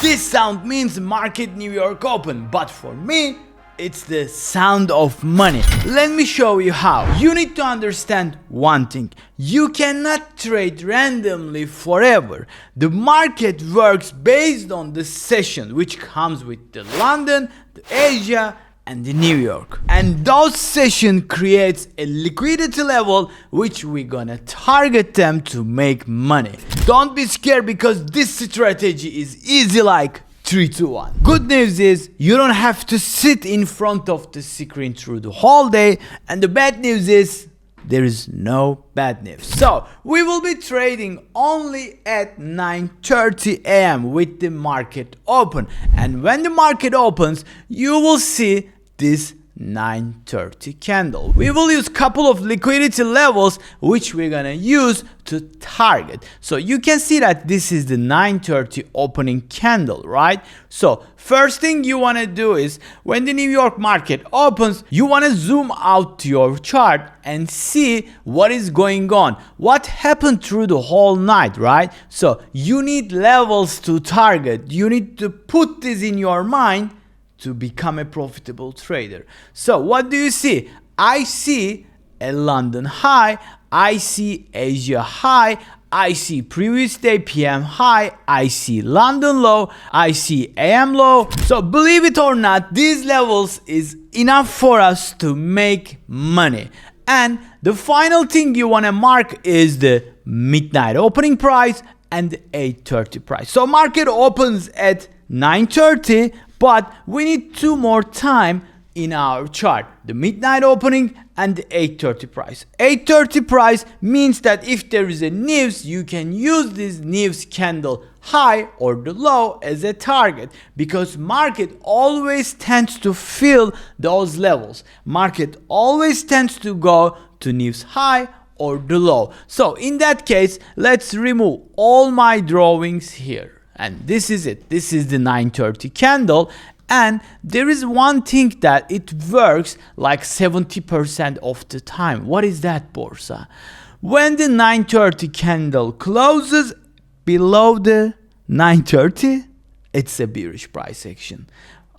This sound means market New York open, but for me, it's the sound of money. Let me show you how. You need to understand one thing. You cannot trade randomly forever. The market works based on the session, which comes with the London, the Asia, and the New York. And those session creates a liquidity level which we're gonna target them to make money. Don't be scared because this strategy is easy like 3, 2, 1. Good news is you don't have to sit in front of the screen through the whole day, and the bad news is there is no bad news. So we will be trading only at 9:30 a.m. with the market open, and when the market opens you will see this 9:30 candle. We will use couple of liquidity levels which we're gonna use to target. So you can see that this is the 9:30 opening candle, right? So first thing you want to do is when the New York market opens, you want to zoom out to your chart and see what is going on, what happened through the whole night, right? So you need levels to target. You need to put this in your mind to become a profitable trader. So what do you see? I see a London high, I see Asia high, I see previous day PM high, I see London low, I see AM low. So believe it or not, these levels is enough for us to make money. And the final thing you want to mark is the midnight opening price and the 8:30 price. So market opens at 9:30, but we need 2 more time in our chart, the midnight opening and the 8:30 price. 8:30 price means that if there is a news, you can use this news candle high or the low as a target, because market always tends to fill those levels. Market always tends to go to news high or the low. So in that case, let's remove all my drawings here. And this is it. This is the 9:30 candle. And there is one thing that it works like 70% of the time. What is that, Borsa? When the 9:30 candle closes below the 9:30, it's a bearish price action.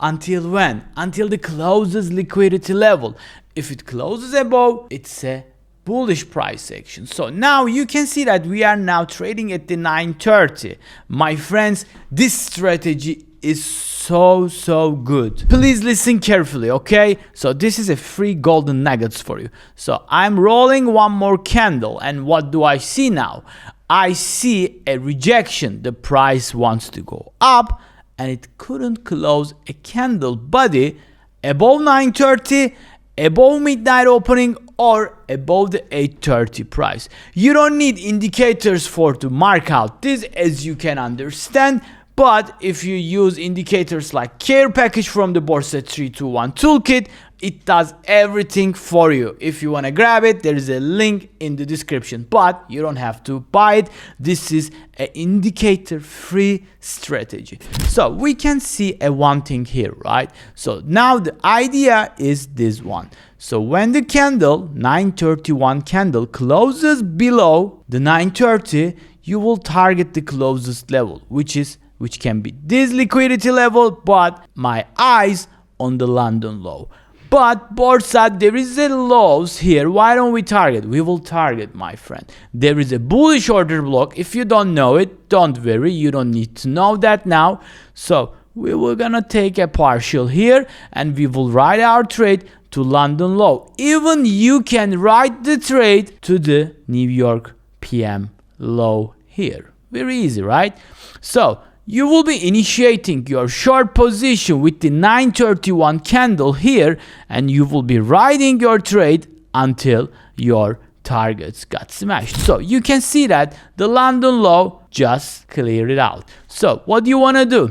Until when? Until the closes liquidity level. If it closes above, it's a bullish price action. So now you can see that we are now trading at the 9:30. My friends, this strategy is so good. Please listen carefully, okay? So this is a free golden nuggets for you. So I'm rolling one more candle, and what do I see now? I see a rejection. The price wants to go up and it couldn't close a candle body above 9:30, above midnight opening, or above the 8:30 price. You don't need indicators for to mark out this, as you can understand. But if you use indicators like care package from the Borsa 321 toolkit, it does everything for you. If you want to grab it, there is a link in the description, but you don't have to buy it. This is an indicator free strategy. So we can see a one thing here, right? So now the idea is this one. So when the candle 9:31 candle closes below the 9:30, you will target the closest level, which can be this liquidity level, but my eyes on the London low. But Borsa, there is a lows here. Why don't we target? We will target, my friend. There is a bullish order block. If you don't know it, don't worry. You don't need to know that now. So we were gonna take a partial here and we will ride our trade to London low. Even you can ride the trade to the New York PM low here. Very easy, right? So you will be initiating your short position with the 9:31 candle here, and you will be riding your trade until your targets got smashed. So you can see that the London low just cleared it out. So what do you want to do?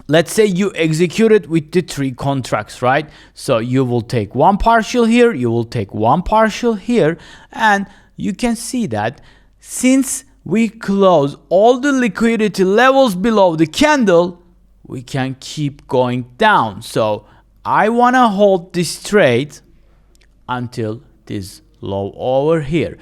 Let's say you execute it with the 3 contracts, right? So you will take one partial here, you will take one partial here, and you can see that since we close all the liquidity levels below the candle, we can keep going down. So I want to hold this trade until this low over here.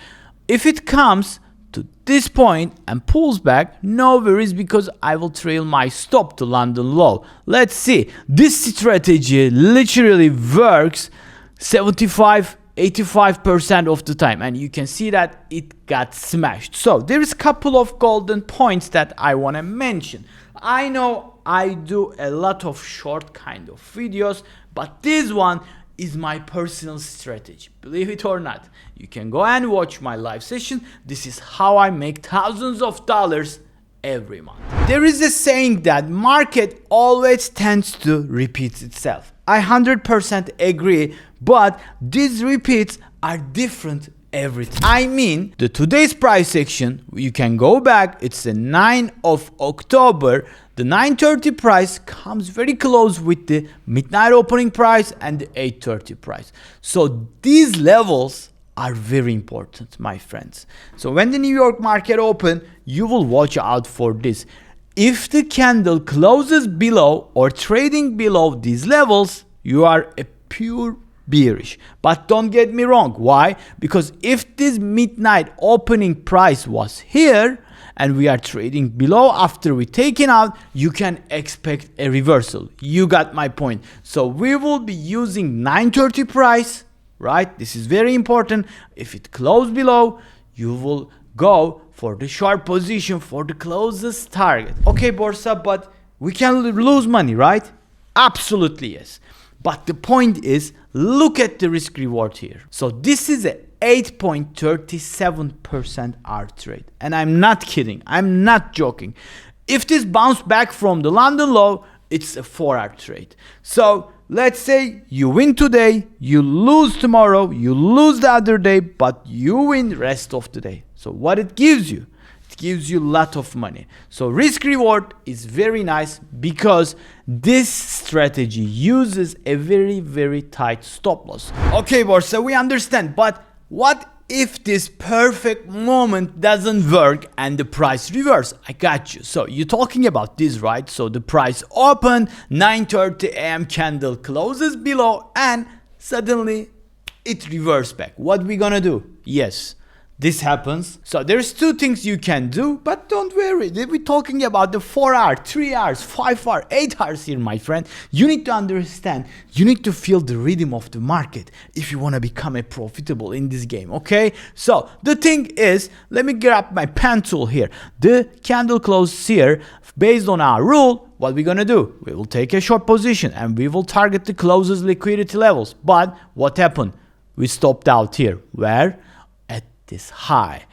If it comes to this point and pulls back, no worries, because I will trail my stop to London low. Let's see. This strategy literally works 75-85% of the time, and you can see that it got smashed. So there is a couple of golden points that I want to mention. I know I do a lot of short kind of videos, but this one is my personal strategy. Believe it or not, you can go and watch my live session. This is how I make thousands of dollars every month. There is a saying that market always tends to repeat itself. I 100% agree, but these repeats are different every time. I mean, the today's price action, you can go back, it's the 9th of October. The 9:30 price comes very close with the midnight opening price and the 8:30 price. So these levels are very important, my friends. So when the New York market open, you will watch out for this. If the candle closes below or trading below these levels, you are a pure bearish. But don't get me wrong. Why? Because if this midnight opening price was here and we are trading below after we taken out, you can expect a reversal. You got my point. So we will be using 9:30 price, right? This is very important. If it closed below, you will go for the short position for the closest target. Okay, Borsa, but we can lose money, right? Absolutely yes. But the point is, look at the risk reward here. So this is a 8.37% R trade. And I'm not kidding. I'm not joking. If this bounced back from the London low, it's a 4-hour trade. So let's say you win today, you lose tomorrow, you lose the other day, but you win the rest of the day. So what it gives you? It gives you a lot of money. So risk reward is very nice because this strategy uses a very tight stop loss. Okay, Borsa, we understand, but what if this perfect moment doesn't work and the price reverse? I got you. So you're talking about this, right? So the price opened, 9:30 a.m. candle closes below and suddenly it reverses back. What we gonna do? Yes, this happens. So there's two things you can do, but don't worry. We're talking about the 4 hours, 3 hours, 5 hours, 8 hours here, my friend. You need to understand, you need to feel the rhythm of the market if you want to become a profitable in this game, okay? So the thing is, let me grab my pen tool here. The candle closes here. Based on our rule, what we're gonna do? We will take a short position and we will target the closest liquidity levels. But what happened? We stopped out here. Where? This high.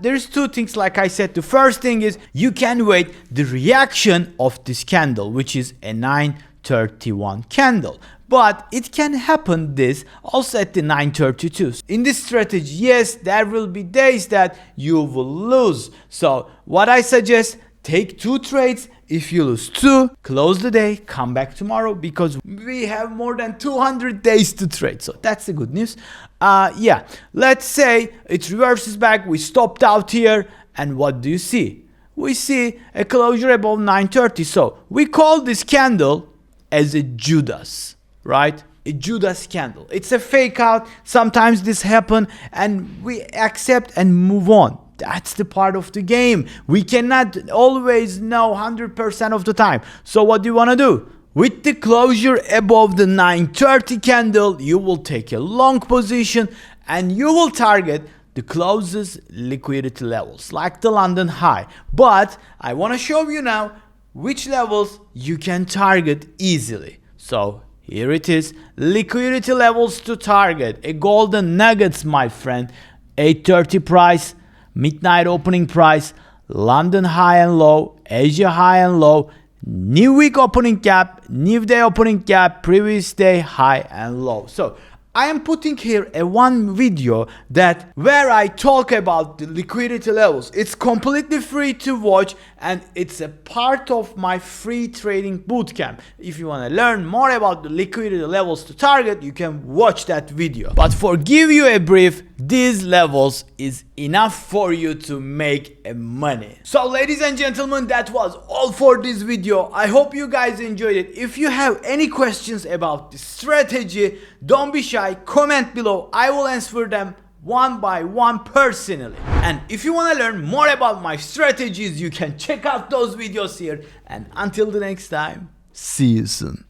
There's two things, like I said. The first thing is you can wait the reaction of this candle, which is a 9:31 candle. But it can happen this also at the 9:32. In this strategy, yes, there will be days that you will lose. So what I suggest, take 2 trades. If you lose 2, close the day, come back tomorrow, because we have more than 200 days to trade. So that's the good news. Yeah, let's say it reverses back. We stopped out here, and what do you see? We see a closure above 9:30. So we call this candle as a Judas, right? A Judas candle. It's a fake out. Sometimes this happen, and we accept and move on. That's the part of the game. We cannot always know 100% of the time. So what do you want to do? With the closure above the 9:30 candle, you will take a long position and you will target the closest liquidity levels, like the London high. But I want to show you now which levels you can target easily. So here it is. Liquidity levels to target. A golden nuggets, my friend. 8:30 price. Midnight opening price, London high and low, Asia high and low, new week opening gap, new day opening gap, previous day high and low. So I am putting here a one video that where I talk about the liquidity levels. It's completely free to watch and it's a part of my free trading bootcamp. If you want to learn more about the liquidity levels to target, you can watch that video. But for give you a brief, these levels is enough for you to make money. So ladies and gentlemen, that was all for this video. I hope you guys enjoyed it. If you have any questions about the strategy, don't be shy, comment below. I will answer them one by one personally. And if you want to learn more about my strategies, you can check out those videos here. And until the next time, see you soon.